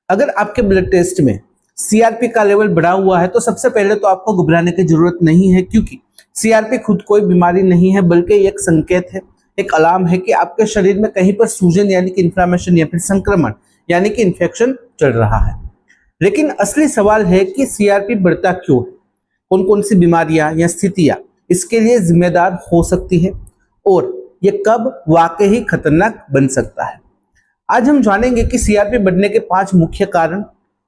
अगर आपके blood test में सीआरपी का लेवल बढ़ा हुआ है तो सबसे पहले तो आपको घबराने की जरूरत नहीं है, क्योंकि सीआरपी खुद कोई बीमारी नहीं है, बल्कि एक संकेत है, एक अलार्म है कि आपके शरीर में कहीं पर सूजन यानी कि इन्फ्लेमेशन या फिर संक्रमण यानी कि इन्फेक्शन चल रहा है। लेकिन असली सवाल है कि सीआरपी बढ़ता क्यों है, कौन कौन सी बीमारियां या स्थितियां इसके लिए जिम्मेदार हो सकती है और ये कब वाकई खतरनाक बन सकता है। आज हम जानेंगे कि सीआरपी बढ़ने के 5 मुख्य कारण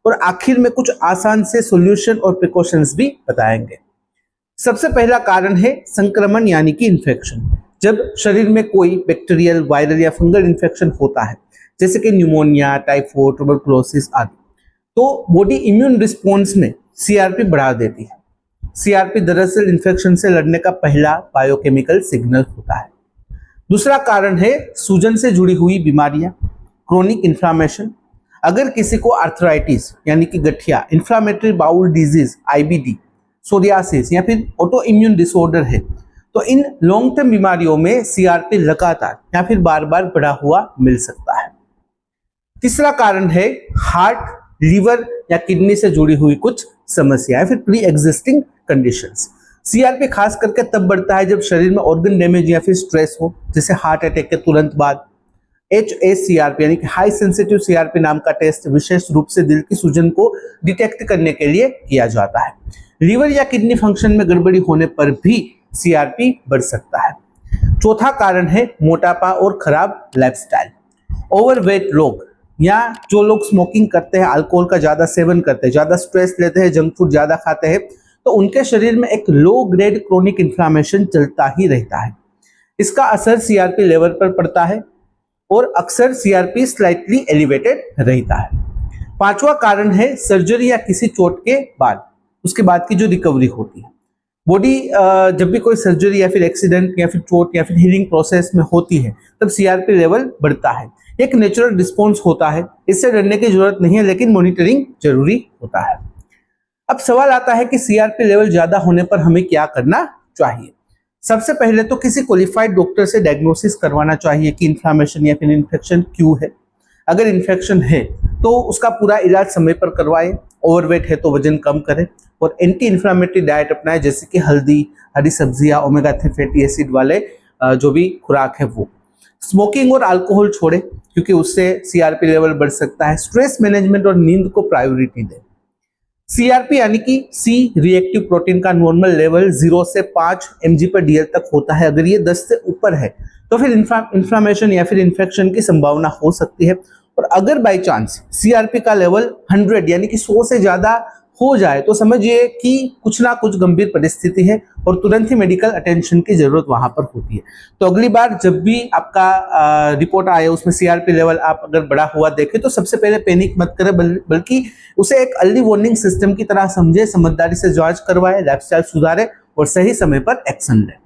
और आखिर में कुछ आसान से सॉल्यूशन और प्रिकॉशंस भी बताएंगे। सबसे पहला कारण है संक्रमण यानी कि इन्फेक्शन। जब शरीर में कोई बैक्टीरियल, वायरल या फंगल इन्फेक्शन होता है, जैसे कि न्यूमोनिया, टाइफाइड, ट्यूबरकुलोसिस आदि, तो बॉडी इम्यून रिस्पॉन्स में सीआरपी बढ़ा देती है। सीआरपी दरअसल इन्फेक्शन से लड़ने का पहला बायोकेमिकल सिग्नल होता है। दूसरा कारण है सूजन से जुड़ी हुई बीमारियां, क्रोनिक इन्फ्लामेशन। अगर किसी को आर्थराइटिस यानी कि गठिया, inflammatory bowel disease IBD, psoriasis या फिर ऑटो इम्यून डिसऑर्डर है, तो इन लॉन्ग टर्म बीमारियों में सीआरपी लगातार या फिर बार बार बढ़ा हुआ मिल सकता है। तीसरा कारण है हार्ट, लीवर या किडनी से जुड़ी हुई कुछ समस्याएं, फिर प्री एग्जिस्टिंग कंडीशंस। सीआरपी खास करके तब बढ़ता है जब शरीर में ऑर्गन डैमेज या फिर स्ट्रेस हो, जैसे हार्ट अटैक के तुरंत बाद। HACRP यानी कि हाई सेंसिटिव सीआरपी नाम का टेस्ट विशेष रूप से दिल की सूजन को डिटेक्ट करने के लिए किया जाता है। लीवर या किडनी फंक्शन में गड़बड़ी होने पर भी सीआरपी बढ़ सकता है। चौथा कारण है मोटापा और खराब लाइफस्टाइल। ओवरवेट लोग या जो लोग स्मोकिंग करते हैं, अल्कोहल का ज्यादा सेवन करते हैं, ज्यादा स्ट्रेस लेते हैं, जंक फूड ज्यादा खाते हैं, तो उनके शरीर में एक लो ग्रेड क्रोनिक इन्फ्लामेशन चलता ही रहता है। इसका असर सीआरपी लेवल पर पड़ता है और अक्सर सीआरपी स्लाइटली एलिवेटेड रहता है। पांचवा कारण है सर्जरी या किसी चोट के बाद, उसके बाद की जो रिकवरी होती है। बॉडी जब भी कोई सर्जरी या फिर एक्सीडेंट या फिर चोट या फिर हीलिंग प्रोसेस में होती है, तब सीआरपी लेवल बढ़ता है। एक नेचुरल रिस्पॉन्स होता है, इससे डरने की जरूरत नहीं है, लेकिन मॉनिटरिंग जरूरी होता है। अब सवाल आता है कि सीआरपी लेवल ज्यादा होने पर हमें क्या करना चाहिए। सबसे पहले तो किसी क्वालिफाइड डॉक्टर से डायग्नोसिस करवाना चाहिए कि इन्फ्लेमेशन या फिर इन्फेक्शन क्यों है। अगर इन्फेक्शन है तो उसका पूरा इलाज समय पर करवाएं। ओवरवेट है तो वजन कम करें और एंटी इन्फ्लेमेटरी डाइट अपनाएं, जैसे कि हल्दी, हरी सब्जियां, ओमेगा 3 फैटी एसिड वाले जो भी खुराक है वो। स्मोकिंग और अल्कोहल छोड़ें, क्योंकि उससे सीआरपी लेवल बढ़ सकता है। स्ट्रेस मैनेजमेंट और नींद को प्रायोरिटी दें। सीआरपी यानी कि सी रिएक्टिव प्रोटीन का नॉर्मल लेवल 0 से 5 mg/dl तक होता है। अगर ये 10 से ऊपर है तो फिर इन्फ्लामेशन या फिर इन्फेक्शन की संभावना हो सकती है। और अगर बाय चांस सीआरपी का लेवल 100 यानी कि 100 से ज्यादा हो जाए तो समझिए कि कुछ ना कुछ गंभीर परिस्थिति है और तुरंत ही मेडिकल अटेंशन की जरूरत वहां पर होती है। तो अगली बार जब भी आपका रिपोर्ट आए, उसमें सीआरपी लेवल आप अगर बढ़ा हुआ देखें, तो सबसे पहले पैनिक मत करें, बल्कि उसे एक अर्ली वार्निंग सिस्टम की तरह समझे, समझदारी से जांच करवाए, लाइफस्टाइल सुधारे और सही समय पर एक्शन लें।